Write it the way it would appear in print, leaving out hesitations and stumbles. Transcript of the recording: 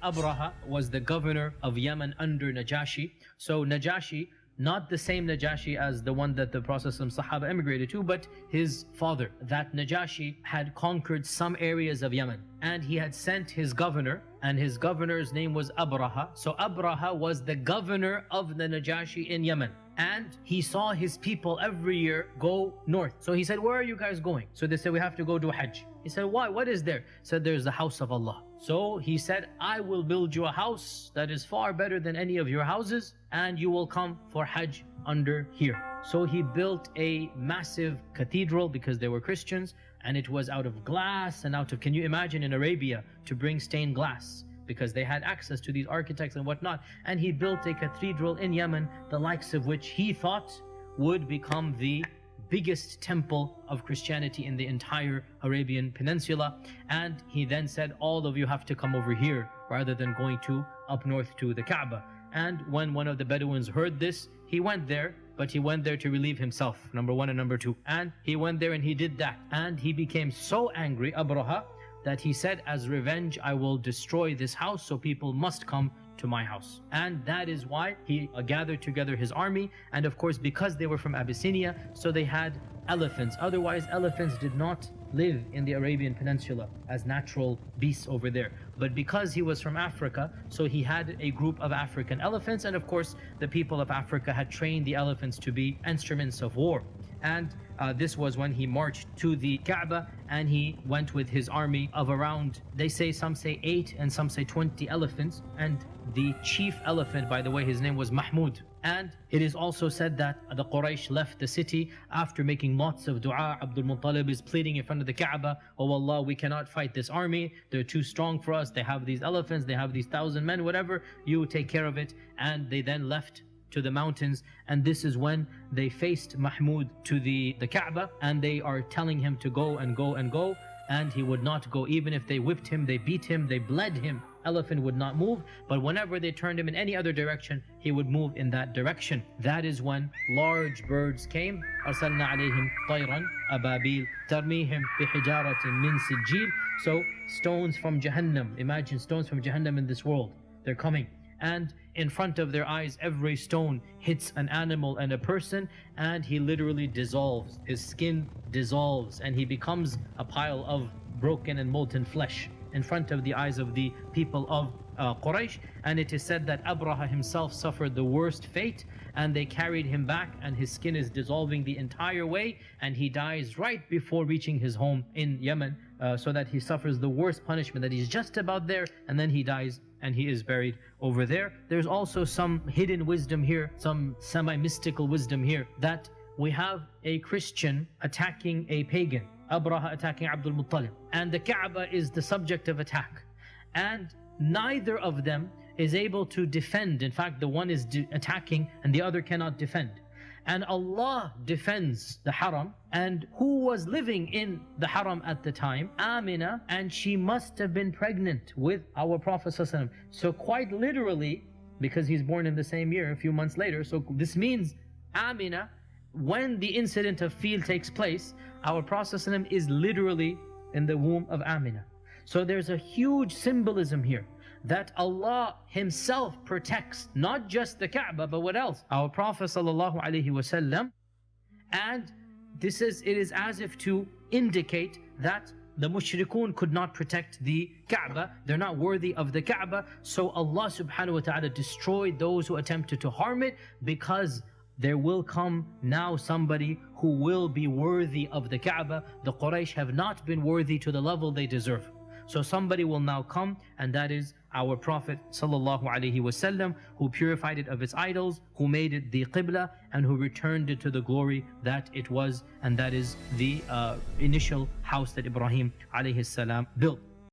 Abraha was the governor of Yemen under Najashi. So Najashi, not the same Najashi as the one that the Prophet Sahaba emigrated to, but his father. That Najashi had conquered some areas of Yemen, and he had sent his governor, and his governor's name was Abraha. So Abraha was the governor of the Najashi in Yemen, and he saw his people every year go north. So he said, where are you guys going? So they said, we have to go do Hajj. He said, why? What is there? He said, there's the house of Allah. So he said, I will build you a house that is far better than any of your houses, and you will come for Hajj under here. So he built a massive cathedral because they were Christians, and it was out of glass and out of, can you imagine in Arabia to bring stained glass? Because they had access to these architects and whatnot. And he built a cathedral in Yemen, the likes of which he thought would become the biggest temple of Christianity in the entire Arabian Peninsula. And he then said, all of you have to come over here rather than going to up north to the Kaaba. And when one of the Bedouins heard this, he went there, but he went there to relieve himself, number one and number two. And he went there and he did that. And he became so angry, Abraha, that he said, as revenge, I will destroy this house, so people must come to my house. And that is why he gathered together his army. And of course, because they were from Abyssinia, so they had elephants. Otherwise, elephants did not live in the Arabian Peninsula as natural beasts over there. But because he was from Africa, so he had a group of African elephants. And of course, the people of Africa had trained the elephants to be instruments of war. And this was when he marched to the Kaaba, and he went with his army of around, they say, some say 8 and some say 20 elephants. And the chief elephant, by the way, his name was Mahmud. And it is also said that the Quraysh left the city after making lots of dua. Abdul Muttalib is pleading in front of the Kaaba, oh Allah, we cannot fight this army, they're too strong for us, they have these elephants, they have these 1,000 men, whatever, you take care of it. And they then left to the mountains, and this is when they faced Mahmud to the Kaaba, and they are telling him to go and go and go, and he would not go. Even if they whipped him, they beat him, they bled him, elephant would not move. But whenever they turned him in any other direction, he would move in that direction. That is when large birds came. أرسلنا عليهم طيرا أبابيل ترميهم بحجارة من سجيل. So stones from Jahannam, imagine stones from Jahannam in this world, they're coming. And in front of their eyes, every stone hits an animal and a person, and he literally dissolves. His skin dissolves, and he becomes a pile of broken and molten flesh in front of the eyes of the people of Quraysh. And it is said that Abraha himself suffered the worst fate, and they carried him back, and his skin is dissolving the entire way, and he dies right before reaching his home in Yemen, so that he suffers the worst punishment, that he's just about there, and then he dies and he is buried over there. There's also some hidden wisdom here, some semi-mystical wisdom here, that we have a Christian attacking a pagan, Abraha attacking Abdul Muttalib, and the Kaaba is the subject of attack, and neither of them is able to defend. In fact, the one is attacking and the other cannot defend. And Allah defends the Haram. And who was living in the Haram at the time? Amina, and she must have been pregnant with our Prophet ﷺ. So quite literally, because he's born in the same year, a few months later, so this means Amina, when the incident of Fil takes place, our Prophet ﷺ is literally in the womb of Amina. So there's a huge symbolism here, that Allah Himself protects not just the Kaaba, but what else? Our Prophet ﷺ. And it is as if to indicate that the mushrikun could not protect the Kaaba, they're not worthy of the Kaaba. So Allah subhanahu wa ta'ala destroyed those who attempted to harm it, because there will come now somebody who will be worthy of the Kaaba. The Quraysh have not been worthy to the level they deserve. So somebody will now come, and that is our Prophet ﷺ, who purified it of its idols, who made it the Qibla, and who returned it to the glory that it was, and that is the initial house that Ibrahim ﷺ built.